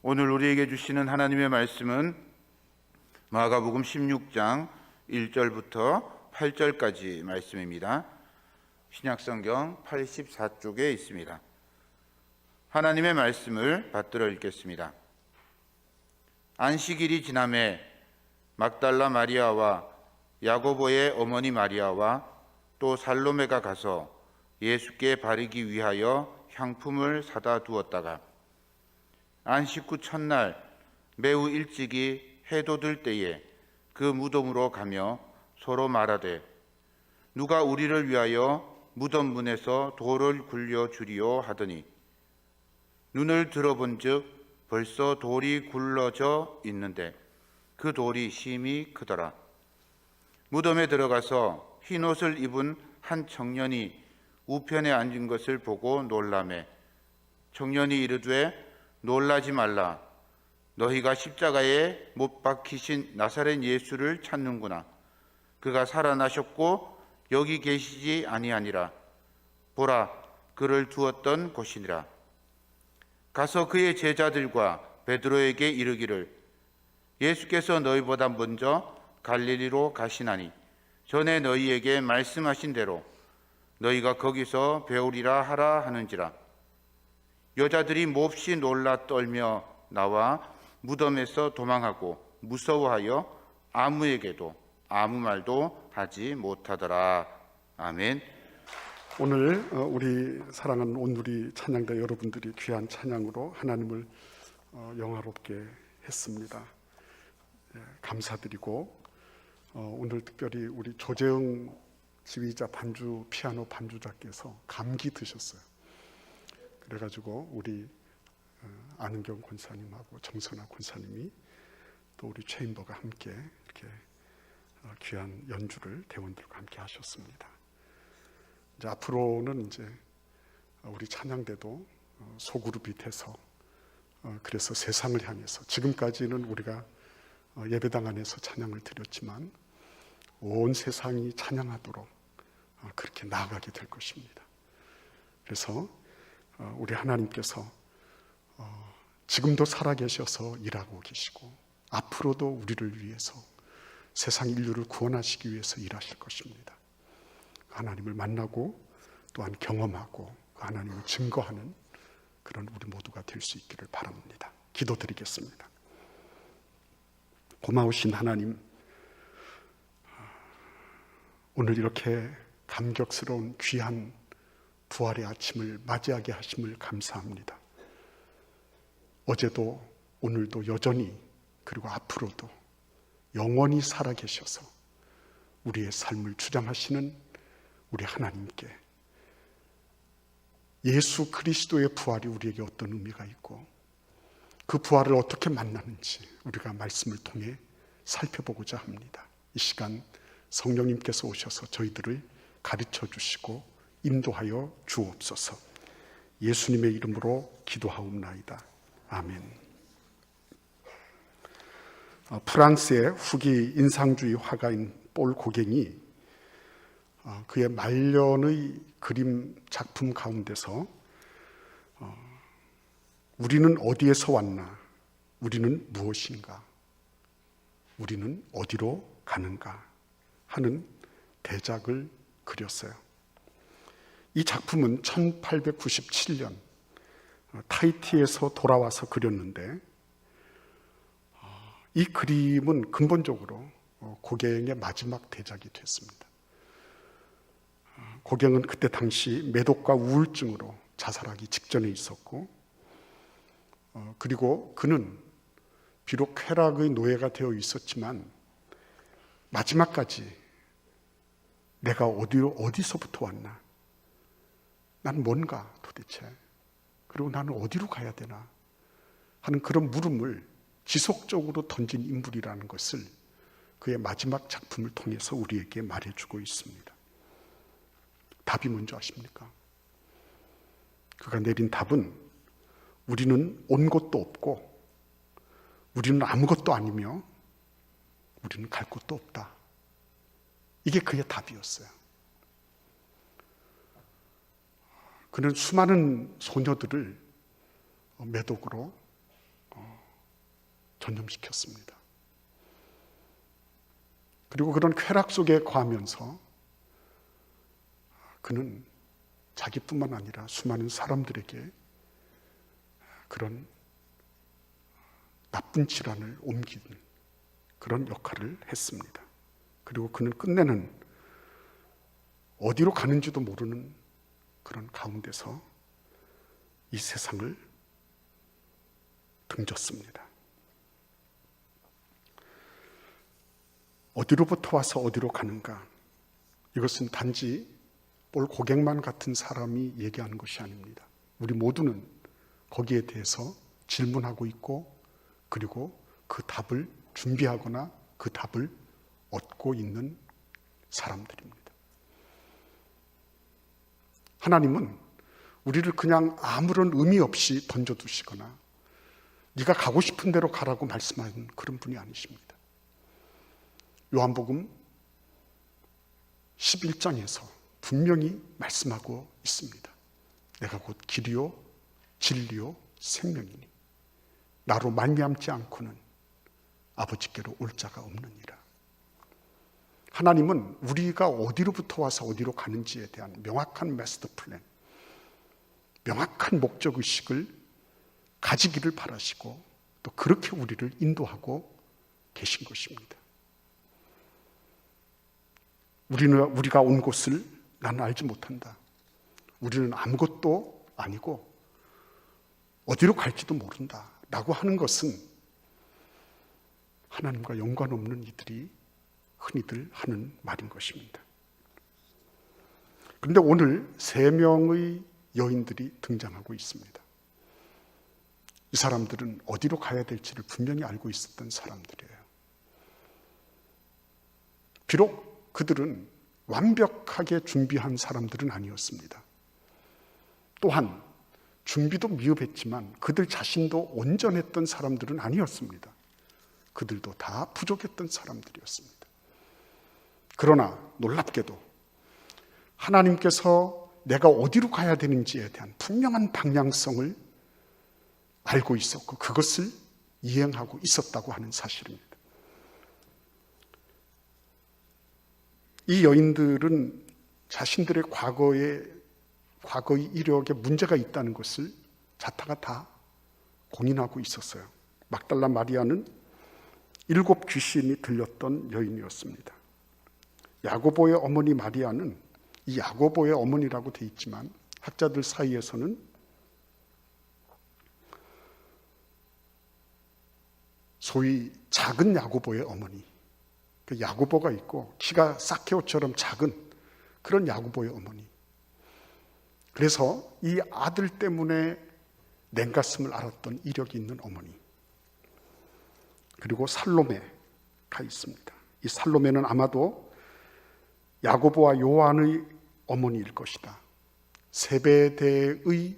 오늘 우리에게 주시는 하나님의 말씀은 마가복음 16장 1절부터 8절까지 말씀입니다. 신약성경 84쪽에 있습니다. 하나님의 말씀을 받들어 읽겠습니다. 안식일이 지나매 막달라 마리아와 야고보의 어머니 마리아와 또 살로메가 가서 예수께 바르기 위하여 향품을 사다 두었다가 안식 후 첫날 매우 일찍이 해도 들 때에 그 무덤으로 가며 서로 말하되 누가 우리를 위하여 무덤 문에서 돌을 굴려 주리요 하더니 눈을 들어본즉 벌써 돌이 굴러져 있는데 그 돌이 심히 크더라. 무덤에 들어가서 흰옷을 입은 한 청년이 우편에 앉은 것을 보고 놀라매 청년이 이르되 놀라지 말라. 너희가 십자가에 못 박히신 나사렛 예수를 찾는구나. 그가 살아나셨고 여기 계시지 아니하니라. 보라, 그를 두었던 곳이니라. 가서 그의 제자들과 베드로에게 이르기를 예수께서 너희보다 먼저 갈릴리로 가시나니 전에 너희에게 말씀하신 대로 너희가 거기서 배우리라 하라 하는지라. 여자들이 몹시 놀라 떨며 나와 무덤에서 도망하고 무서워하여 아무에게도 아무 말도 하지 못하더라. 아멘. 오늘 우리 사랑하는 온누리 찬양대 여러분들이 귀한 찬양으로 하나님을 영화롭게 했습니다. 감사드리고 오늘 특별히 우리 조재영 지휘자 피아노 반주자께서 감기 드셨어요. 그래가지고 우리 안은경 권사님하고 정선아 권사님이 또 우리 체인버가 함께 이렇게 귀한 연주를 대원들과 함께 하셨습니다. 이제 앞으로는 이제 우리 찬양대도 소그룹이 돼서 그래서 세상을 향해서 지금까지는 우리가 예배당 안에서 찬양을 드렸지만 온 세상이 찬양하도록 그렇게 나아가게 될 것입니다. 그래서 우리 하나님께서 지금도 살아계셔서 일하고 계시고 앞으로도 우리를 위해서 세상 인류를 구원하시기 위해서 일하실 것입니다. 하나님을 만나고 또한 경험하고 하나님을 증거하는 그런 우리 모두가 될 수 있기를 바랍니다. 기도드리겠습니다. 고마우신 하나님, 오늘 이렇게 감격스러운 귀한 부활의 아침을 맞이하게 하심을 감사합니다. 어제도 오늘도 여전히 그리고 앞으로도 영원히 살아계셔서 우리의 삶을 주장하시는 우리 하나님께 예수 그리스도의 부활이 우리에게 어떤 의미가 있고 그 부활을 어떻게 만나는지 우리가 말씀을 통해 살펴보고자 합니다. 이 시간 성령님께서 오셔서 저희들을 가르쳐 주시고 인도하여 주옵소서. 예수님의 이름으로 기도하옵나이다. 아멘. 프랑스의 후기 인상주의 화가인 폴 고갱이 그의 말년의 그림 작품 가운데서 우리는 어디에서 왔나? 우리는 무엇인가? 우리는 어디로 가는가? 하는 대작을 그렸어요. 이 작품은 1897년 타히티에서 돌아와서 그렸는데 이 그림은 근본적으로 고갱의 마지막 대작이 됐습니다. 고갱은 그때 당시 매독과 우울증으로 자살하기 직전에 있었고 그리고 그는 비록 쾌락의 노예가 되어 있었지만 마지막까지 내가 어디서부터 왔나? 난 뭔가 도대체? 그리고 나는 어디로 가야 되나? 하는 그런 물음을 지속적으로 던진 인물이라는 것을 그의 마지막 작품을 통해서 우리에게 말해주고 있습니다. 답이 뭔지 아십니까? 그가 내린 답은 우리는 온 곳도 없고 우리는 아무것도 아니며 우리는 갈 곳도 없다. 이게 그의 답이었어요. 그는 수많은 소녀들을 매독으로 전염시켰습니다. 그리고 그런 쾌락 속에 거하면서 그는 자기뿐만 아니라 수많은 사람들에게 그런 나쁜 질환을 옮기는 그런 역할을 했습니다. 그리고 그는 끝내는 어디로 가는지도 모르는 그런 가운데서 이 세상을 등졌습니다. 어디로부터 와서 어디로 가는가? 이것은 단지 볼 고객만 같은 사람이 얘기하는 것이 아닙니다. 우리 모두는 거기에 대해서 질문하고 있고, 그리고 그 답을 준비하거나 그 답을 얻고 있는 사람들입니다. 하나님은 우리를 그냥 아무런 의미 없이 던져두시거나 네가 가고 싶은 대로 가라고 말씀하는 그런 분이 아니십니다. 요한복음 11장에서 분명히 말씀하고 있습니다. 내가 곧 길이요 진리요 생명이니 나로 말미암지 않고는 아버지께로 올 자가 없느니라. 하나님은 우리가 어디로부터 와서 어디로 가는지에 대한 명확한 마스터 플랜, 명확한 목적의식을 가지기를 바라시고 또 그렇게 우리를 인도하고 계신 것입니다. 우리가 온 곳을 나는 알지 못한다. 우리는 아무것도 아니고 어디로 갈지도 모른다 라고 하는 것은 하나님과 연관없는 이들이 흔히들 하는 말인 것입니다. 그런데 오늘 3명의 여인들이 등장하고 있습니다. 이 사람들은 어디로 가야 될지를 분명히 알고 있었던 사람들이에요. 비록 그들은 완벽하게 준비한 사람들은 아니었습니다. 또한 준비도 미흡했지만 그들 자신도 온전했던 사람들은 아니었습니다. 그들도 다 부족했던 사람들이었습니다. 그러나 놀랍게도 하나님께서 내가 어디로 가야 되는지에 대한 분명한 방향성을 알고 있었고 그것을 이행하고 있었다고 하는 사실입니다. 이 여인들은 자신들의 과거의 이력에 문제가 있다는 것을 자타가 다 공인하고 있었어요. 막달라 마리아는 7 귀신이 들렸던 여인이었습니다. 야고보의 어머니 마리아는 이 야고보의 어머니라고 돼 있지만 학자들 사이에서는 소위 작은 야고보의 어머니, 그 야고보가 있고 키가 사케오처럼 작은 그런 야고보의 어머니. 그래서 이 아들 때문에 냉가슴을 앓았던 이력이 있는 어머니. 그리고 살로메가 있습니다. 이 살로메는 아마도 야고보와 요한의 어머니일 것이다. 세베대의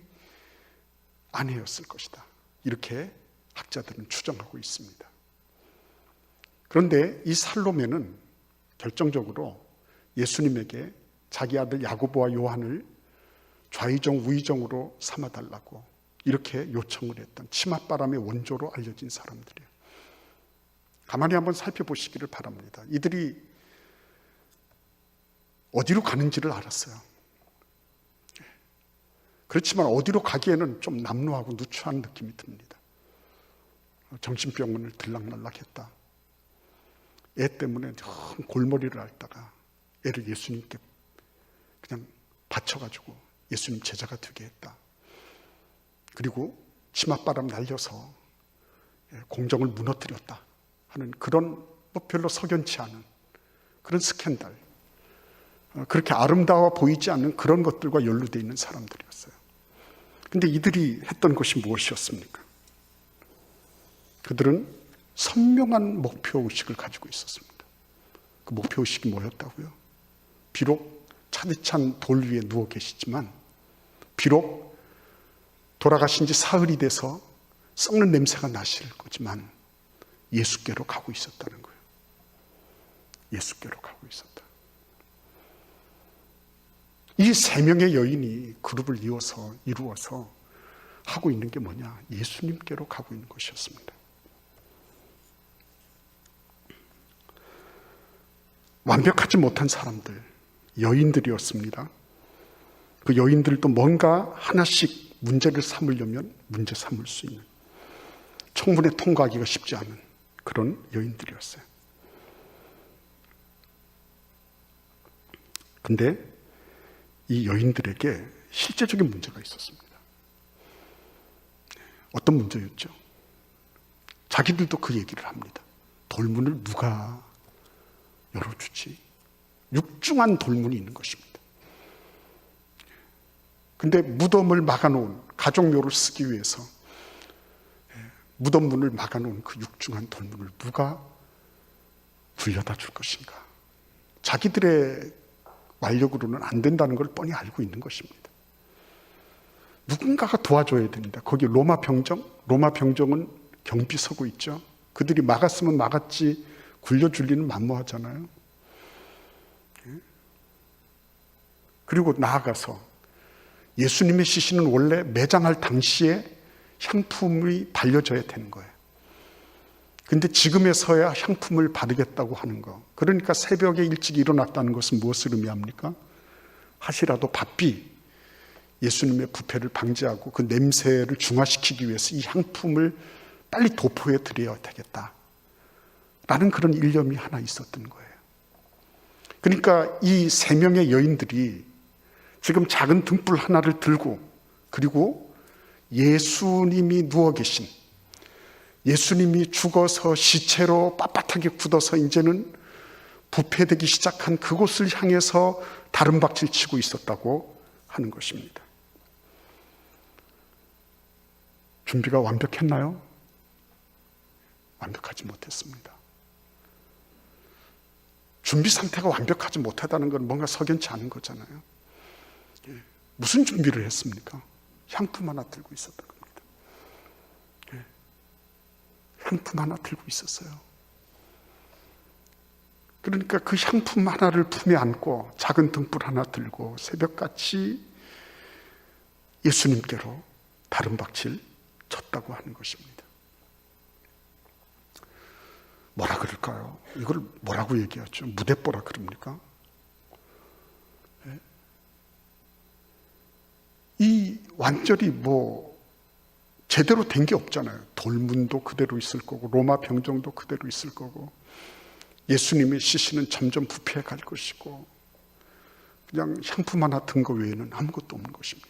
아내였을 것이다. 이렇게 학자들은 추정하고 있습니다. 그런데 이 살로메는 결정적으로 예수님에게 자기 아들 야고보와 요한을 좌의정 우의정으로 삼아달라고 이렇게 요청을 했던 치맛바람의 원조로 알려진 사람들이에요. 가만히 한번 살펴보시기를 바랍니다. 이들이 어디로 가는지를 알았어요. 그렇지만 어디로 가기에는 좀 남루하고 누추한 느낌이 듭니다. 정신병원을 들락날락했다. 애 때문에 골머리를 앓다가 애를 예수님께 그냥 바쳐가지고 예수님 제자가 되게 했다. 그리고 치맛바람 날려서 공정을 무너뜨렸다 하는 그런 별로 석연치 않은 그런 스캔들, 그렇게 아름다워 보이지 않는 그런 것들과 연루되어 있는 사람들이었어요. 그런데 이들이 했던 것이 무엇이었습니까? 그들은 선명한 목표의식을 가지고 있었습니다. 그 목표의식이 뭐였다고요? 비록 차디 찬 돌 위에 누워 계시지만, 비록 돌아가신 지 사흘이 돼서 썩는 냄새가 나실 거지만 예수께로 가고 있었다는 거예요. 예수께로 가고 있었다. 이 3명의 여인이 그룹을 이루어서 하고 있는 게 뭐냐? 예수님께로 가고 있는 것이었습니다. 완벽하지 못한 사람들, 여인들이었습니다. 그 여인들도 뭔가 하나씩 문제를 삼으려면 문제 삼을 수 있는, 청문회 통과하기가 쉽지 않은 그런 여인들이었어요. 근데 이 여인들에게 실제적인 문제가 있었습니다. 어떤 문제였죠? 자기들도 그 얘기를 합니다. 돌문을 누가 열어주지? 육중한 돌문이 있는 것입니다. 근데 무덤을 막아놓은, 가족묘를 쓰기 위해서 무덤 문을 막아놓은 그 육중한 돌문을 누가 굴려다 줄 것인가? 자기들의 완력으로는 안 된다는 걸 뻔히 알고 있는 것입니다. 누군가가 도와줘야 됩니다. 거기 로마 병정은 경비 서고 있죠. 그들이 막았으면 막았지 굴려줄 리는 만무하잖아요. 그리고 나아가서 예수님의 시신은 원래 매장할 당시에 향품이 발려져야 되는 거예요. 근데 지금에서야 향품을 바르겠다고 하는 거. 그러니까 새벽에 일찍 일어났다는 것은 무엇을 의미합니까? 하시라도 바삐 예수님의 부패를 방지하고 그 냄새를 중화시키기 위해서 이 향품을 빨리 도포해 드려야 되겠다 라는 그런 일념이 하나 있었던 거예요. 그러니까 이 3명의 여인들이 지금 작은 등불 하나를 들고, 그리고 예수님이 누워 계신, 예수님이 죽어서 시체로 빳빳하게 굳어서 이제는 부패되기 시작한 그곳을 향해서 다름박질 치고 있었다고 하는 것입니다. 준비가 완벽했나요? 완벽하지 못했습니다. 준비 상태가 완벽하지 못하다는 건 뭔가 석연치 않은 거잖아요. 무슨 준비를 했습니까? 향품 하나 들고 있었던 겁니다. 향품 하나 들고 있었어요. 그러니까 그 향품 하나를 품에 안고 작은 등불 하나 들고 새벽같이 예수님께로 다름박질 쳤다고 하는 것입니다. 뭐라 그럴까요? 이걸 뭐라고 얘기하죠? 무대뽀라 그럽니까? 이 완전히 제대로 된 게 없잖아요. 돌문도 그대로 있을 거고 로마 병정도 그대로 있을 거고 예수님의 시신은 점점 부패해 갈 것이고 그냥 향품 하나 든 거 외에는 아무것도 없는 것입니다.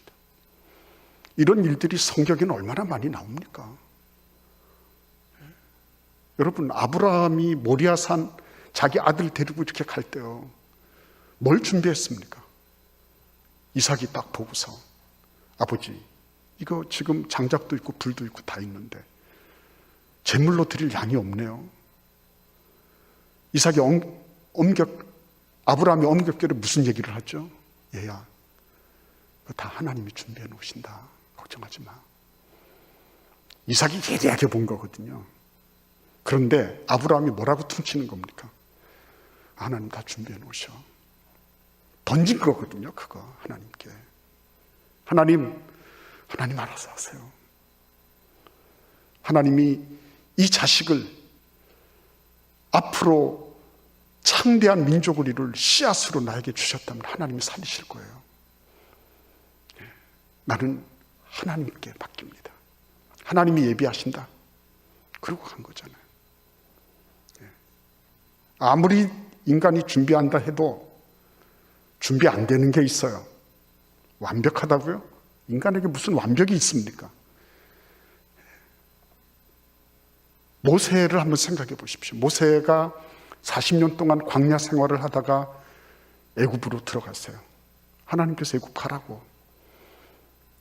이런 일들이 성경에는 얼마나 많이 나옵니까? 여러분, 아브라함이 모리아산 자기 아들 데리고 이렇게 갈 때요, 뭘 준비했습니까? 이삭이 딱 보고서, 아버지, 이거 지금 장작도 있고 불도 있고 다 있는데 제물로 드릴 양이 없네요. 이삭이 아브라함이 엄격하게 무슨 얘기를 하죠? 얘야, 그거 다 하나님이 준비해 놓으신다. 걱정하지 마. 이삭이 예리하게 본 거거든요. 그런데 아브라함이 뭐라고 퉁치는 겁니까? 하나님 다 준비해 놓으셔. 던진 거거든요, 그거 하나님께. 하나님 알아서 하세요. 하나님이 이 자식을 앞으로 창대한 민족을 이룰 씨앗으로 나에게 주셨다면 하나님이 살리실 거예요. 나는 하나님께 맡깁니다. 하나님이 예비하신다. 그러고 간 거잖아요. 아무리 인간이 준비한다 해도 준비 안 되는 게 있어요. 완벽하다고요? 인간에게 무슨 완벽이 있습니까? 모세를 한번 생각해 보십시오. 모세가 40년 동안 광야 생활을 하다가 애굽으로 들어갔어요. 하나님께서 애굽 가라고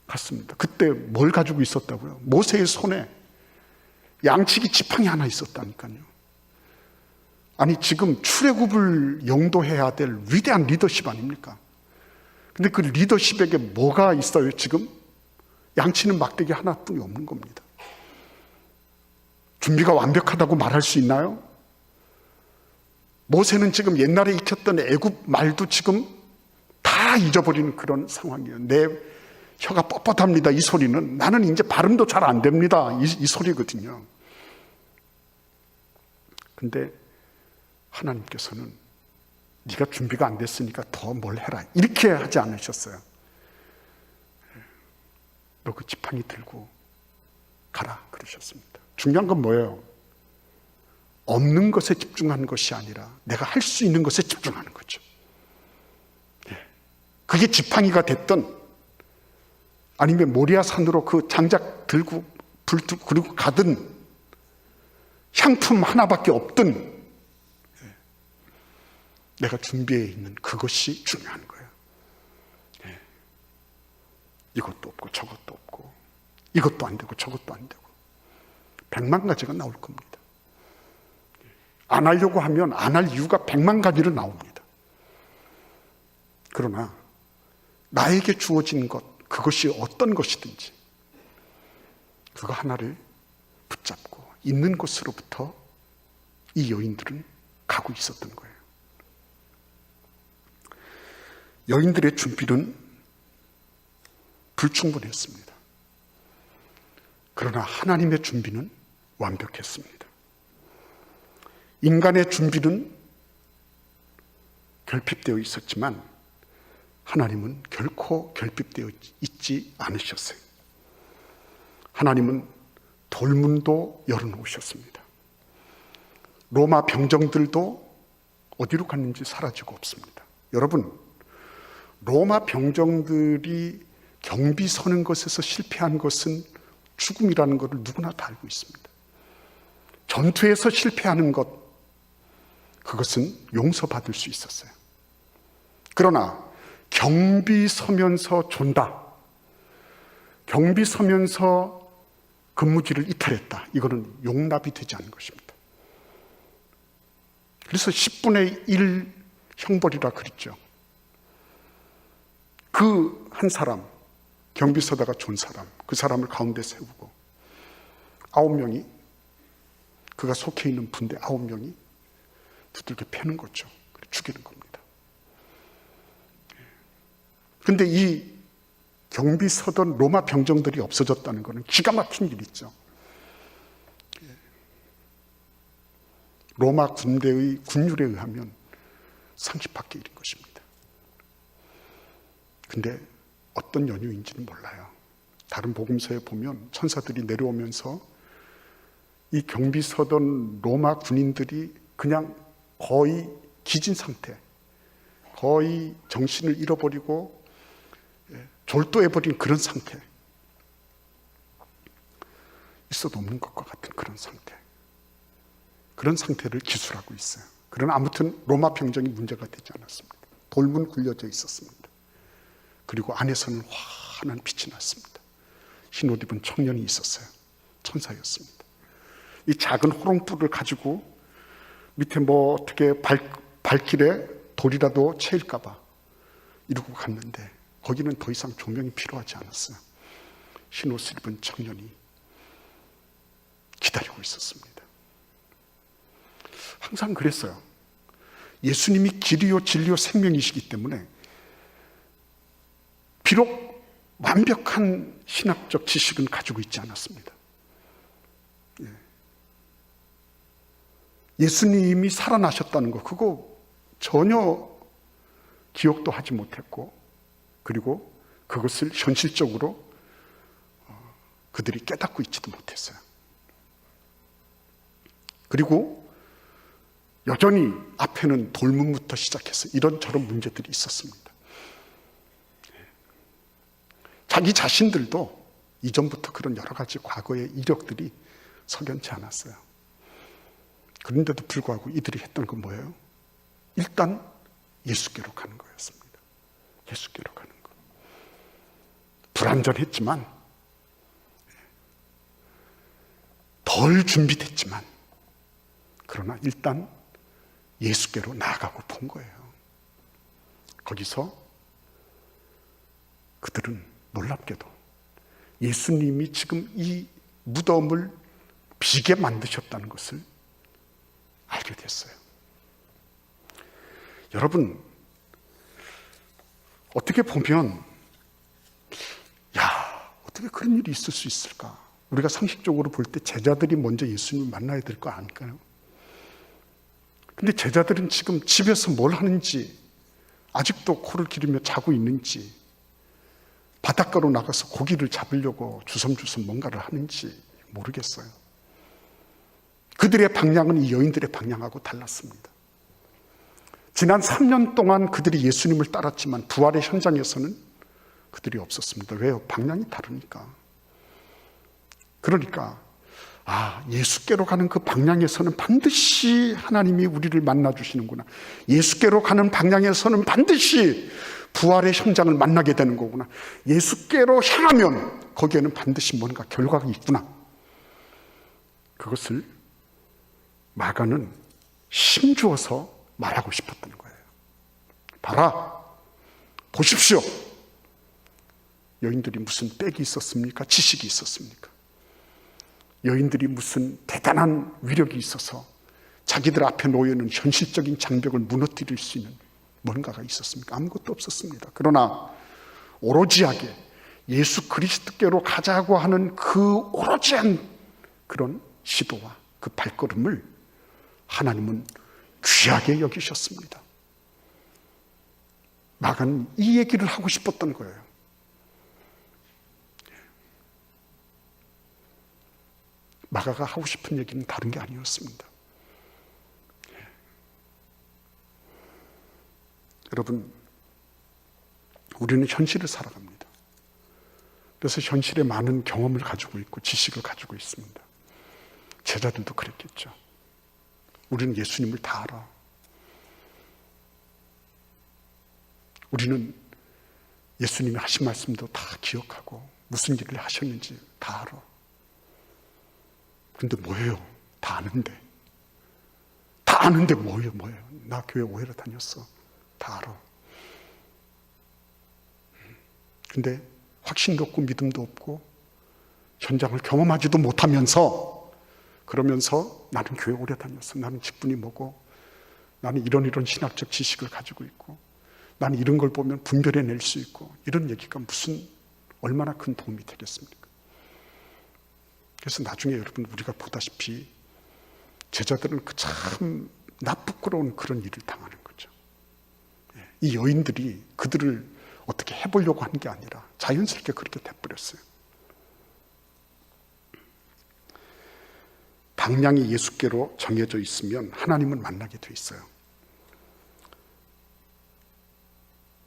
갔습니다. 그때 뭘 가지고 있었다고요? 모세의 손에 양치기 지팡이 하나 있었다니까요. 아니, 지금 출애굽을 영도해야 될 위대한 리더십 아닙니까? 근데 그 리더십에게 뭐가 있어요? 지금 양치는 막대기 하나뿐이 없는 겁니다. 준비가 완벽하다고 말할 수 있나요? 모세는 지금 옛날에 익혔던 애굽 말도 지금 다 잊어버리는 그런 상황이에요. 내 혀가 뻣뻣합니다. 이 소리는 나는 이제 발음도 잘 안 됩니다. 이 소리거든요. 근데 하나님께서는 네가 준비가 안 됐으니까 더 뭘 해라, 이렇게 하지 않으셨어요. 너 그 지팡이 들고 가라 그러셨습니다. 중요한 건 뭐예요? 없는 것에 집중하는 것이 아니라 내가 할 수 있는 것에 집중하는 거죠. 그게 지팡이가 됐든 아니면 모리아산으로 그 장작 들고 불 들고 그리고 가든 향품 하나밖에 없든 내가 준비해 있는 그것이 중요한 거예요. 이것도 없고 저것도 없고 이것도 안 되고 저것도 안 되고 100만 가지가 나올 겁니다. 안 하려고 하면 안 할 이유가 100만 가지로 나옵니다. 그러나 나에게 주어진 것, 그것이 어떤 것이든지 그거 하나를 붙잡고 있는 곳으로부터 이 여인들은 가고 있었던 거예요. 여인들의 준비는 불충분했습니다. 그러나 하나님의 준비는 완벽했습니다. 인간의 준비는 결핍되어 있었지만 하나님은 결코 결핍되어 있지 않으셨어요. 하나님은 돌문도 열어놓으셨습니다. 로마 병정들도 어디로 갔는지 사라지고 없습니다. 여러분, 로마 병정들이 경비 서는 것에서 실패한 것은 죽음이라는 것을 누구나 다 알고 있습니다. 전투에서 실패하는 것, 그것은 용서받을 수 있었어요. 그러나 경비 서면서 존다, 경비 서면서 근무지를 이탈했다, 이거는 용납이 되지 않는 것입니다. 그래서 10분의 1 형벌이라 그랬죠. 그 한 사람, 경비 서다가 존 사람, 그 사람을 가운데 세우고 9명이, 그가 속해 있는 분대 9명이 두들겨 패는 거죠. 죽이는 겁니다. 그런데 이 경비 서던 로마 병정들이 없어졌다는 것은 기가 막힌 일이죠. 로마 군대의 군율에 의하면 상식밖의 일인 것입니다. 근데 어떤 연유인지는 몰라요. 다른 복음서에 보면 천사들이 내려오면서 이 경비 서던 로마 군인들이 그냥 거의 기진 상태, 거의 정신을 잃어버리고 졸도해버린 그런 상태, 있어도 없는 것과 같은 그런 상태, 그런 상태를 기술하고 있어요. 그러나 아무튼 로마 병정이 문제가 되지 않았습니다. 돌문 굴려져 있었습니다. 그리고 안에서는 환한 빛이 났습니다. 흰옷 입은 청년이 있었어요. 천사였습니다. 이 작은 호롱불을 가지고 밑에 뭐 어떻게 발길에 돌이라도 채일까봐 이러고 갔는데 거기는 더 이상 조명이 필요하지 않았어요. 흰옷을 입은 청년이 기다리고 있었습니다. 항상 그랬어요. 예수님이 길이요 진리요 생명이시기 때문에 비록 완벽한 신학적 지식은 가지고 있지 않았습니다. 예수님이 살아나셨다는 거, 그거 전혀 기억도 하지 못했고, 그리고 그것을 현실적으로 그들이 깨닫고 있지도 못했어요. 그리고 여전히 앞에는 돌문부터 시작해서 이런저런 문제들이 있었습니다. 자기 자신들도 이전부터 그런 여러 가지 과거의 이력들이 석연치 않았어요. 그런데도 불구하고 이들이 했던 건 뭐예요? 일단 예수께로 가는 거였습니다. 예수께로 가는 거. 불완전했지만, 덜 준비됐지만, 그러나 일단 예수께로 나아가고 본 거예요. 거기서 그들은 놀랍게도 예수님이 지금 이 무덤을 비게 만드셨다는 것을 알게 됐어요. 여러분, 어떻게 보면 어떻게 그런 일이 있을 수 있을까? 우리가 상식적으로 볼 때 제자들이 먼저 예수님을 만나야 될 거 아닐까요? 근데 제자들은 지금 집에서 뭘 하는지, 아직도 코를 기르며 자고 있는지, 바닷가로 나가서 고기를 잡으려고 주섬주섬 뭔가를 하는지 모르겠어요. 그들의 방향은 이 여인들의 방향하고 달랐습니다. 지난 3년 동안 그들이 예수님을 따랐지만 부활의 현장에서는 그들이 없었습니다. 왜요? 방향이 다르니까. 그러니까 예수께로 가는 그 방향에서는 반드시 하나님이 우리를 만나주시는구나. 예수께로 가는 방향에서는 반드시 부활의 현장을 만나게 되는 거구나. 예수께로 향하면 거기에는 반드시 뭔가 결과가 있구나. 그것을 마가는 힘주어서 말하고 싶었던 거예요. 봐라, 보십시오. 여인들이 무슨 빽이 있었습니까? 지식이 있었습니까? 여인들이 무슨 대단한 위력이 있어서 자기들 앞에 놓여있는 현실적인 장벽을 무너뜨릴 수 있는 뭔가가 있었습니까? 아무것도 없었습니다. 그러나 오로지하게 예수 그리스도께로 가자고 하는 그 오로지한 그런 시도와 그 발걸음을 하나님은 귀하게 여기셨습니다. 마가는 이 얘기를 하고 싶었던 거예요. 마가가 하고 싶은 얘기는 다른 게 아니었습니다. 여러분, 우리는 현실을 살아갑니다. 그래서 현실에 많은 경험을 가지고 있고 지식을 가지고 있습니다. 제자들도 그랬겠죠. 우리는 예수님을 다 알아. 우리는 예수님이 하신 말씀도 다 기억하고 무슨 일을 하셨는지 다 알아. 근데 뭐예요? 다 아는데. 다 아는데 뭐예요? 나 교회 오해를 다녔어. 다 알아. 근데 확신도 없고 믿음도 없고 현장을 경험하지도 못하면서 그러면서 나는 교회 오래 다녔어. 나는 직분이 뭐고 나는 이런 신학적 지식을 가지고 있고 나는 이런 걸 보면 분별해낼 수 있고 이런 얘기가 무슨 얼마나 큰 도움이 되겠습니까? 그래서 나중에 여러분 우리가 보다시피 제자들은 그 참 나쁘끄러운 그런 일을 당하는 거죠. 이 여인들이 그들을 어떻게 해보려고 하는 게 아니라 자연스럽게 그렇게 돼버렸어요. 방향이 예수께로 정해져 있으면 하나님은 만나게 돼 있어요.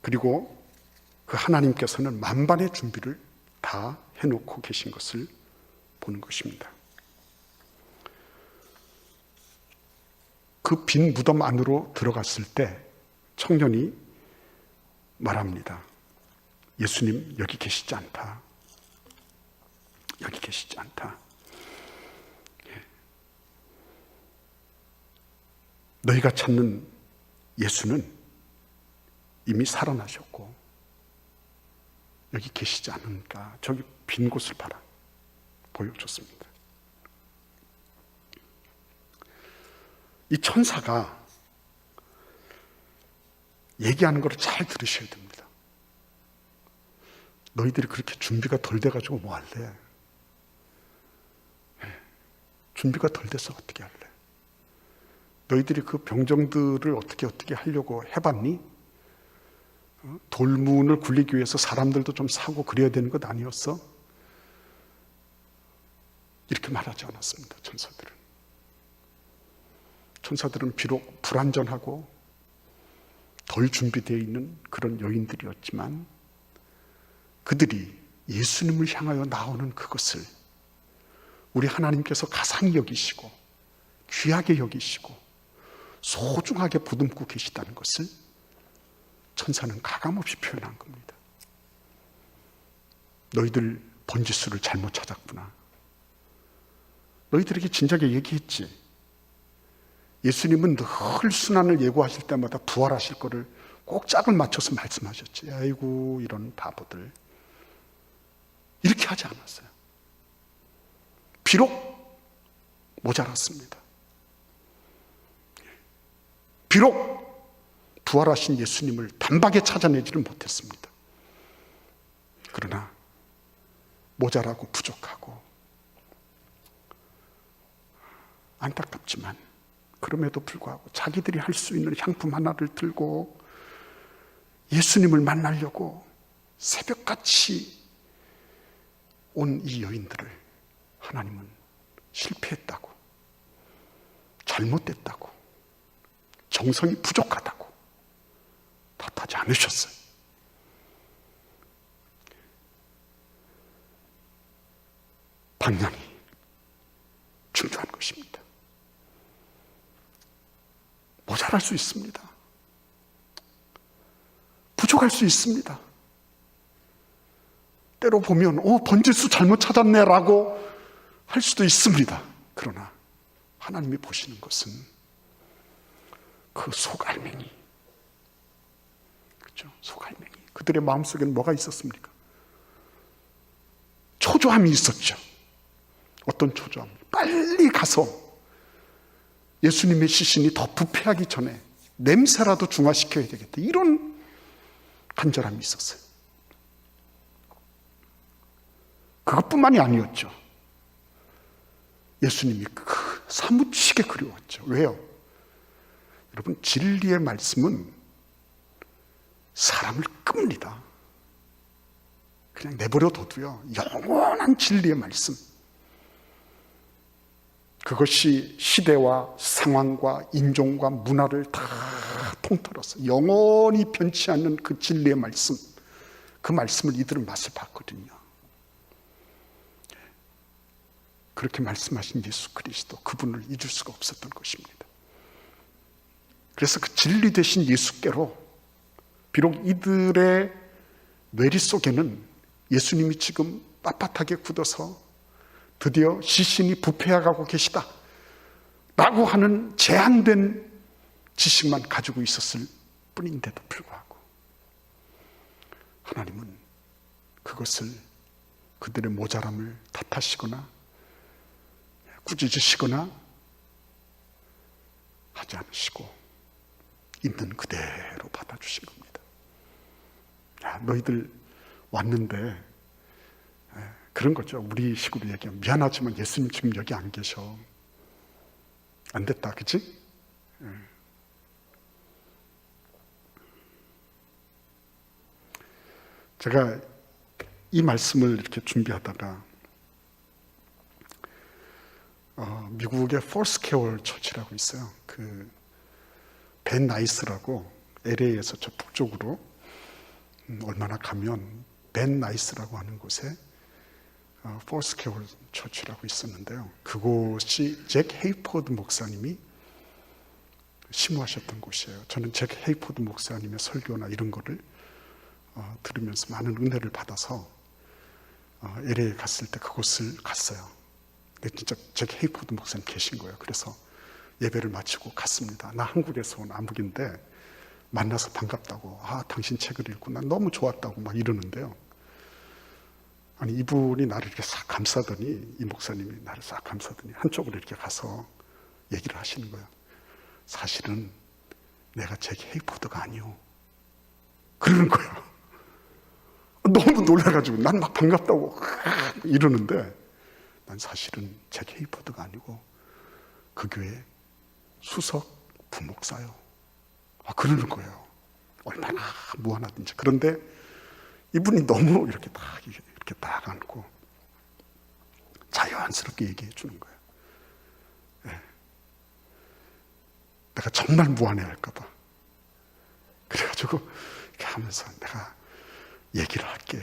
그리고 그 하나님께서는 만반의 준비를 다 해놓고 계신 것을 보는 것입니다. 그 빈 무덤 안으로 들어갔을 때 청년이 말합니다. 예수님 여기 계시지 않다. 여기 계시지 않다. 너희가 찾는 예수는 이미 살아나셨고 여기 계시지 않으니까 저기 빈 곳을 봐라. 보여줬습니다. 이 천사가 얘기하는 걸 잘 들으셔야 됩니다. 너희들이 그렇게 준비가 덜 돼가지고 뭐 할래? 준비가 덜 돼서 어떻게 할래? 너희들이 그 병정들을 어떻게 하려고 해봤니? 돌문을 굴리기 위해서 사람들도 좀 사고 그래야 되는 것 아니었어? 이렇게 말하지 않았습니다. 천사들은 비록 불완전하고 덜 준비되어 있는 그런 여인들이었지만 그들이 예수님을 향하여 나오는 그것을 우리 하나님께서 가상히 여기시고 귀하게 여기시고 소중하게 보듬고 계시다는 것을 천사는 가감없이 표현한 겁니다. 너희들 번지수를 잘못 찾았구나. 너희들에게 진작에 얘기했지. 예수님은 늘 순환을 예고하실 때마다 부활하실 거를 꼭 짝을 맞춰서 말씀하셨지. 아이고 이런 바보들. 이렇게 하지 않았어요. 비록 모자랐습니다. 비록 부활하신 예수님을 단박에 찾아내지를 못했습니다. 그러나 모자라고 부족하고 안타깝지만 그럼에도 불구하고 자기들이 할 수 있는 향품 하나를 들고 예수님을 만나려고 새벽같이 온 이 여인들을 하나님은 실패했다고, 잘못됐다고, 정성이 부족하다고 탓하지 않으셨어요. 방향이 중요한 것입니다. 모자랄 수 있습니다. 부족할 수 있습니다. 때로 보면 번제수 잘못 찾았네 라고 할 수도 있습니다. 그러나 하나님이 보시는 것은 그 속알맹이, 그렇죠? 속알맹이. 그들의 마음속에는 뭐가 있었습니까? 초조함이 있었죠. 어떤 초조함? 빨리 가서 예수님의 시신이 더 부패하기 전에 냄새라도 중화시켜야 되겠다, 이런 간절함이 있었어요. 그것뿐만이 아니었죠. 예수님이 사무치게 그리웠죠. 왜요? 여러분, 진리의 말씀은 사람을 끕니다. 그냥 내버려둬도요, 영원한 진리의 말씀, 그것이 시대와 상황과 인종과 문화를 다 통틀어서 영원히 변치 않는 그 진리의 말씀, 그 말씀을 이들은 맛을 봤거든요. 그렇게 말씀하신 예수 그리스도, 그분을 잊을 수가 없었던 것입니다. 그래서 그 진리 되신 예수께로, 비록 이들의 뇌리 속에는 예수님이 지금 빳빳하게 굳어서 드디어 시신이 부패해가고 계시다 라고 하는 제한된 지식만 가지고 있었을 뿐인데도 불구하고 하나님은 그것을, 그들의 모자람을 탓하시거나 꾸짖으시거나 하지 않으시고 있는 그대로 받아주신 겁니다. 야, 너희들 왔는데, 그런 거죠. 우리 식으로 얘기하면 미안하지만 예수님 지금 여기 안 계셔. 안 됐다, 그치? 제가 이 말씀을 이렇게 준비하다가 미국의 포스케어 처치라고 있어요. 그 벤 나이스라고, LA에서 저 북쪽으로 얼마나 가면 벤 나이스라고 하는 곳에 포스케어 처치라고 있었는데요. 그곳이 잭 헤이포드 목사님이 심호하셨던 곳이에요. 저는 잭 헤이포드 목사님의 설교나 이런 거를 들으면서 많은 은혜를 받아서 LA에 갔을 때 그곳을 갔어요. 근데 진짜 잭 헤이포드 목사님 계신 거예요. 그래서 예배를 마치고 갔습니다. 나 한국에서 온 아무긴데 만나서 반갑다고, 당신 책을 읽고 난 너무 좋았다고 막 이러는데요. 아니, 이분이 나를 이렇게 싹 감싸더니, 이 목사님이 나를 싹 감싸더니 한쪽으로 이렇게 가서 얘기를 하시는 거예요. 사실은 내가 잭 헤이포드가 아니오. 그러는 거예요. 너무 놀라가지고 난 막 반갑다고 이러는데, 난 사실은 잭 헤이포드가 아니고 그 교회 수석 부목사요. 그러는 거예요. 얼마나 무한하든지. 그런데 이분이 너무 이렇게 딱 안고 자연스럽게 얘기해 주는 거예요. 네. 내가 정말 무한해 할까봐. 그래가지고 이렇게 하면서 내가 얘기를 할게.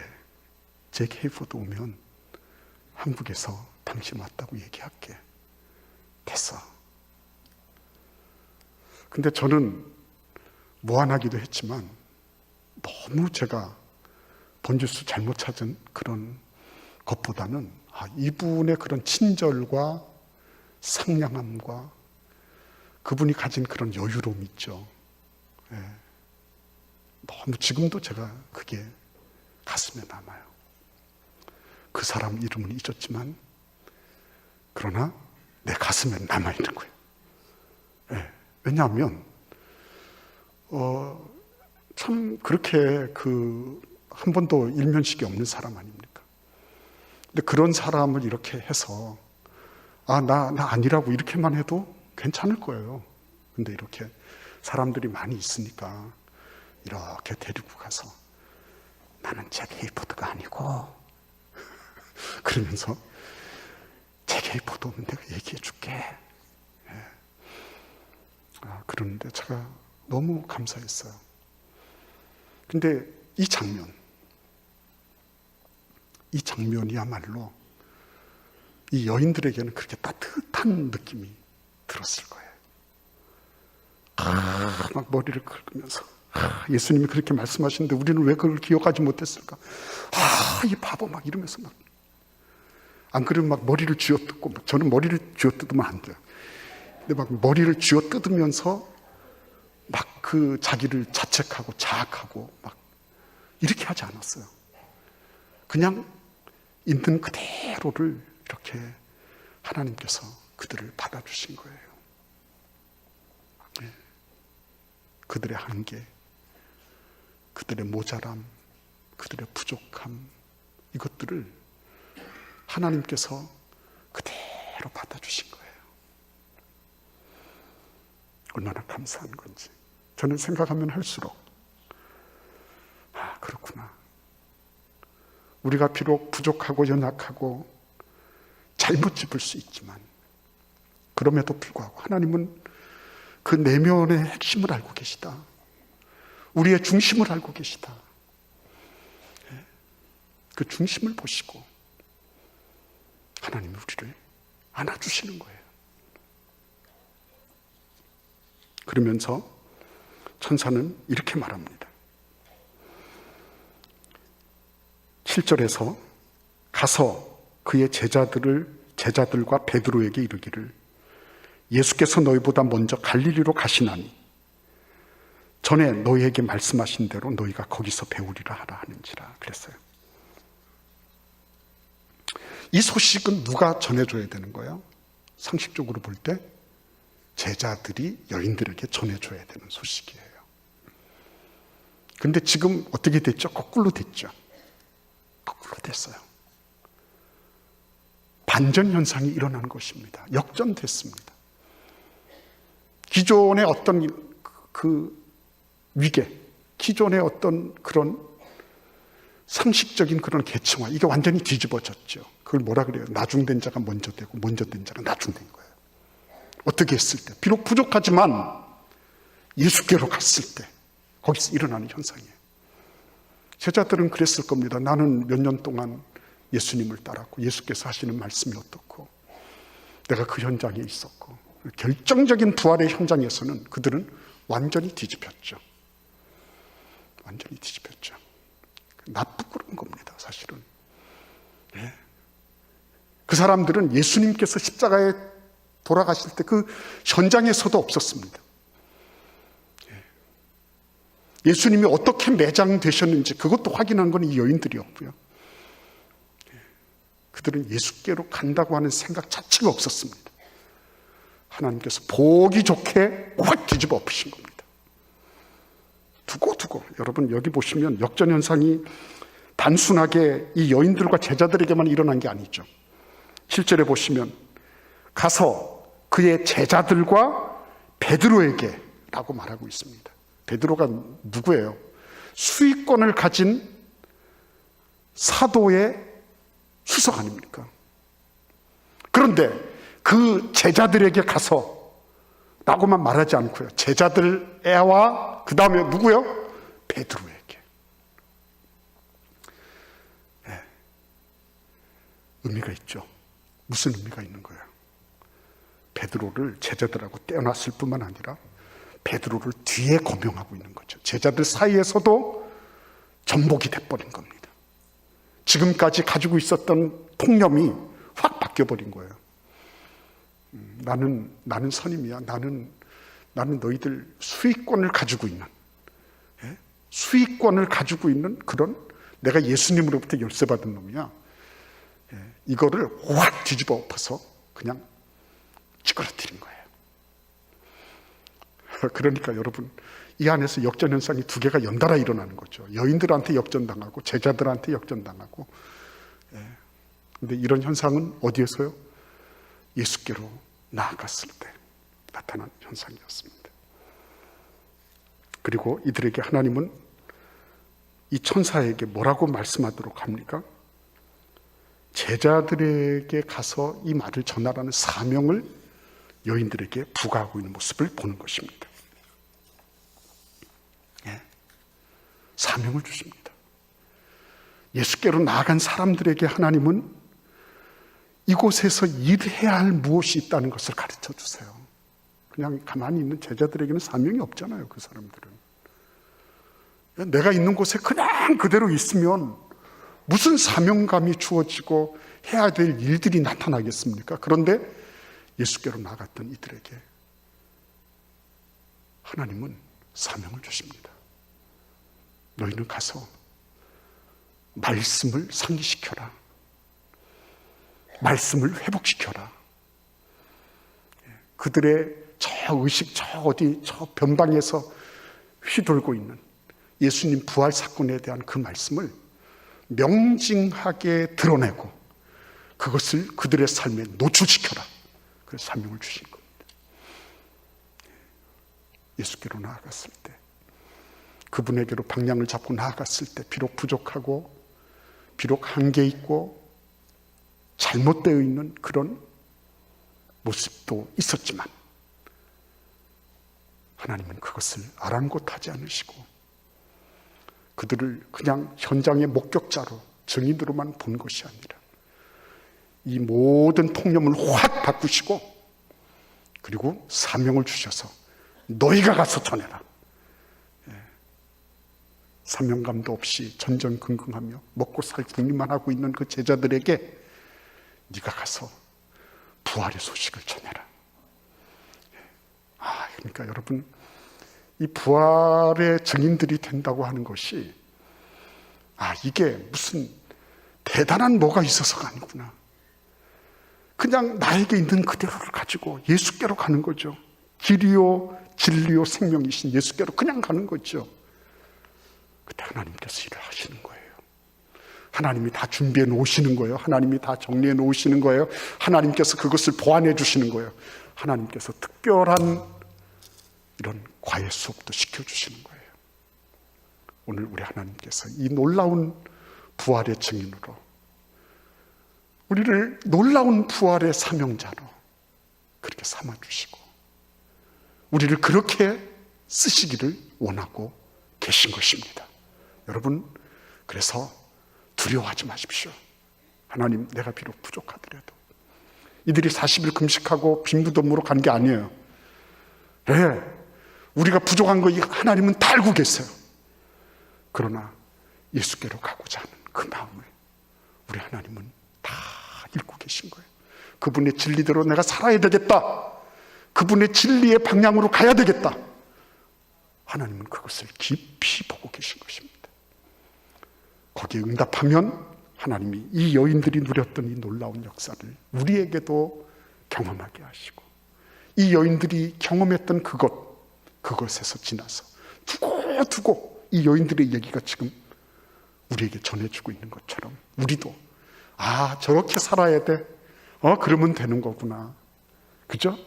잭 헤이포드 오면 한국에서 당신 왔다고 얘기할게. 됐어. 근데 저는 무안하기도 했지만 너무 제가 번제수 잘못 찾은 그런 것보다는 이분의 그런 친절과 상냥함과 그분이 가진 그런 여유로움 있죠. 너무 지금도 제가 그게 가슴에 남아요. 그 사람 이름은 잊었지만 그러나 내 가슴에 남아있는 거예요. 왜냐하면 참 그렇게 한 번도 일면식이 없는 사람 아닙니까? 근데 그런 사람을 이렇게 해서 나 아니라고 이렇게만 해도 괜찮을 거예요. 근데 이렇게 사람들이 많이 있으니까 이렇게 데리고 가서 나는 잭 헤이포드가 아니고 그러면서 잭 헤이포드 오면 내가 얘기해 줄게. 그러는데 제가 너무 감사했어요. 근데 이 장면이야말로 이 여인들에게는 그렇게 따뜻한 느낌이 들었을 거예요. 막 머리를 긁으면서 예수님이 그렇게 말씀하시는데 우리는 왜 그걸 기억하지 못했을까? 이 바보 막 이러면서 막 안 그러면 막 머리를 쥐어뜯고, 저는 머리를 쥐어뜯으면 안 돼요. 근데 막 머리를 쥐어뜯으면서 막 그 자기를 자책하고 자학하고 막 이렇게 하지 않았어요. 그냥 있는 그대로를 이렇게 하나님께서 그들을 받아주신 거예요. 그들의 한계, 그들의 모자람, 그들의 부족함, 이것들을 하나님께서 그대로 받아주신 거예요. 얼마나 감사한 건지 저는 생각하면 할수록 그렇구나. 우리가 비록 부족하고 연약하고 잘못 짚을 수 있지만 그럼에도 불구하고 하나님은 그 내면의 핵심을 알고 계시다. 우리의 중심을 알고 계시다. 그 중심을 보시고 하나님이 우리를 안아주시는 거예요. 그러면서 천사는 이렇게 말합니다. 7절에서 가서 그의 제자들과 베드로에게 이르기를 예수께서 너희보다 먼저 갈릴리로 가시나니 전에 너희에게 말씀하신 대로 너희가 거기서 배우리라 하라 하는지라 그랬어요. 이 소식은 누가 전해줘야 되는 거예요? 상식적으로 볼 때 제자들이 여인들에게 전해줘야 되는 소식이에요. 근데 지금 어떻게 됐죠? 거꾸로 됐죠. 거꾸로 됐어요. 반전 현상이 일어난 것입니다. 역전됐습니다. 기존의 어떤 그 위계, 기존의 어떤 그런 상식적인 그런 계층화, 이게 완전히 뒤집어졌죠. 그걸 뭐라 그래요? 나중된 자가 먼저 되고 먼저 된 자가 나중된 거예요. 어떻게 했을 때, 비록 부족하지만 예수께로 갔을 때 거기서 일어나는 현상이에요. 제자들은 그랬을 겁니다. 나는 몇 년 동안 예수님을 따랐고 예수께서 하시는 말씀이 어떻고 내가 그 현장에 있었고 결정적인 부활의 현장에서는 그들은 완전히 뒤집혔죠. 완전히 뒤집혔죠. 나쁘고 겁니다, 사실은. 그 사람들은 예수님께서 십자가에 돌아가실 때 그 현장에서도 없었습니다. 예수님이 어떻게 매장되셨는지 그것도 확인한 건 이 여인들이었고요. 그들은 예수께로 간다고 하는 생각 자체가 없었습니다. 하나님께서 보기 좋게 확 뒤집어 엎으신 겁니다. 두고 여러분 여기 보시면 역전현상이 단순하게 이 여인들과 제자들에게만 일어난 게 아니죠. 7절에 보시면 가서 그의 제자들과 베드로에게 라고 말하고 있습니다. 베드로가 누구예요? 수익권을 가진 사도의 수석 아닙니까? 그런데 그 제자들에게 가서 라고만 말하지 않고요. 제자들과 그 다음에 누구요? 베드로에게. 의미가 있죠. 무슨 의미가 있는 거예요? 베드로를 제자들하고 떼어놨을 뿐만 아니라 베드로를 뒤에 거명하고 있는 거죠. 제자들 사이에서도 전복이 돼버린 겁니다. 지금까지 가지고 있었던 통념이 확 바뀌어버린 거예요. 나는 선임이야. 나는 너희들 수익권을 가지고 있는, 수익권을 가지고 있는 그런 내가 예수님으로부터 열쇠 받은 놈이야. 이거를 확 뒤집어 엎어서 그냥 찌그러뜨린 거예요. 그러니까 여러분, 이 안에서 역전현상이 두 개가 연달아 일어나는 거죠. 여인들한테 역전당하고 제자들한테 역전당하고. 근데 이런 현상은 어디에서요? 예수께로 나아갔을 때 나타난 현상이었습니다. 그리고 이들에게 하나님은 이 천사에게 뭐라고 말씀하도록 합니까? 제자들에게 가서 이 말을 전하라는 사명을 여인들에게 부과하고 있는 모습을 보는 것입니다. 사명을 주십니다. 예수께로 나아간 사람들에게 하나님은 이곳에서 일해야 할 무엇이 있다는 것을 가르쳐 주세요. 그냥 가만히 있는 제자들에게는 사명이 없잖아요. 그 사람들은 내가 있는 곳에 그냥 그대로 있으면 무슨 사명감이 주어지고 해야 될 일들이 나타나겠습니까? 그런데 예수께로 나갔던 이들에게 하나님은 사명을 주십니다. 너희는 가서 말씀을 상기시켜라. 말씀을 회복시켜라. 그들의 저 의식, 저 어디, 저 변방에서 휘돌고 있는 예수님 부활 사건에 대한 그 말씀을 명징하게 드러내고 그것을 그들의 삶에 노출시켜라. 그래서 사명을 주신 겁니다. 예수께로 나아갔을 때, 그분에게로 방향을 잡고 나아갔을 때 비록 부족하고 비록 한계 있고 잘못되어 있는 그런 모습도 있었지만 하나님은 그것을 아랑곳하지 않으시고 그들을 그냥 현장의 목격자로, 증인으로만 본 것이 아니라 이 모든 통념을 확 바꾸시고 그리고 사명을 주셔서 너희가 가서 전해라. 사명감도 없이 전전긍긍하며 먹고 살 궁리만 하고 있는 그 제자들에게 네가 가서 부활의 소식을 전해라. 그러니까 여러분, 이 부활의 증인들이 된다고 하는 것이 이게 무슨 대단한 뭐가 있어서가 아니구나. 그냥 나에게 있는 그대로를 가지고 예수께로 가는 거죠. 길이요 진리요 생명이신 예수께로 그냥 가는 거죠. 그때 하나님께서 일을 하시는 거예요. 하나님이 다 준비해 놓으시는 거예요. 하나님이 다 정리해 놓으시는 거예요. 하나님께서 그것을 보완해 주시는 거예요. 하나님께서 특별한 이런 과외 수업도 시켜주시는 거예요. 오늘 우리 하나님께서 이 놀라운 부활의 증인으로 우리를 놀라운 부활의 사명자로 그렇게 삼아주시고 우리를 그렇게 쓰시기를 원하고 계신 것입니다. 여러분, 그래서 두려워하지 마십시오. 하나님, 내가 비록 부족하더라도. 이들이 40일 금식하고 빈무덤으로 간 게 아니에요. 우리가 부족한 거 하나님은 다 알고 계세요. 그러나 예수께로 가고자 하는 그 마음을 우리 하나님은 다 읽고 계신 거예요. 그분의 진리대로 내가 살아야 되겠다. 그분의 진리의 방향으로 가야 되겠다. 하나님은 그것을 깊이 보고 계신 것입니다. 거기에 응답하면 하나님이 이 여인들이 누렸던 이 놀라운 역사를 우리에게도 경험하게 하시고 이 여인들이 경험했던 그것에서 지나서 두고두고 이 여인들의 얘기가 지금 우리에게 전해주고 있는 것처럼 우리도 저렇게 살아야 돼. 그러면 되는 거구나. 그죠?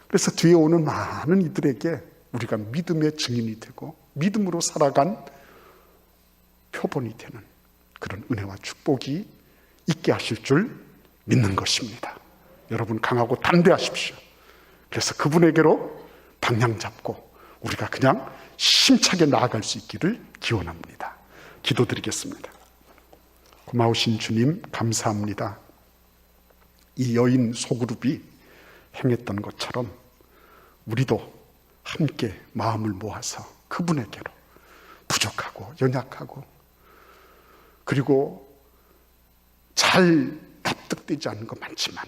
그래서 뒤에 오는 많은 이들에게 우리가 믿음의 증인이 되고 믿음으로 살아간 표본이 되는 그런 은혜와 축복이 있게 하실 줄 믿는 것입니다. 여러분, 강하고 담대하십시오. 그래서 그분에게로 방향 잡고 우리가 그냥 힘차게 나아갈 수 있기를 기원합니다. 기도드리겠습니다. 고마우신 주님, 감사합니다. 이 여인 소그룹이 행했던 것처럼 우리도 함께 마음을 모아서 그분에게로 부족하고 연약하고 그리고 잘 납득되지 않는 것 많지만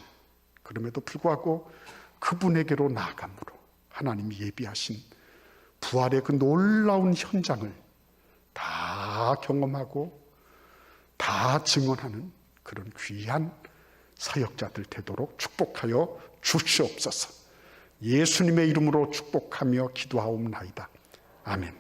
그럼에도 불구하고 그분에게로 나아감으로 하나님이 예비하신 부활의 그 놀라운 현장을 다 경험하고 다 증언하는 그런 귀한 사역자들 되도록 축복하여 주시옵소서. 예수님의 이름으로 축복하며 기도하옵나이다. 아멘.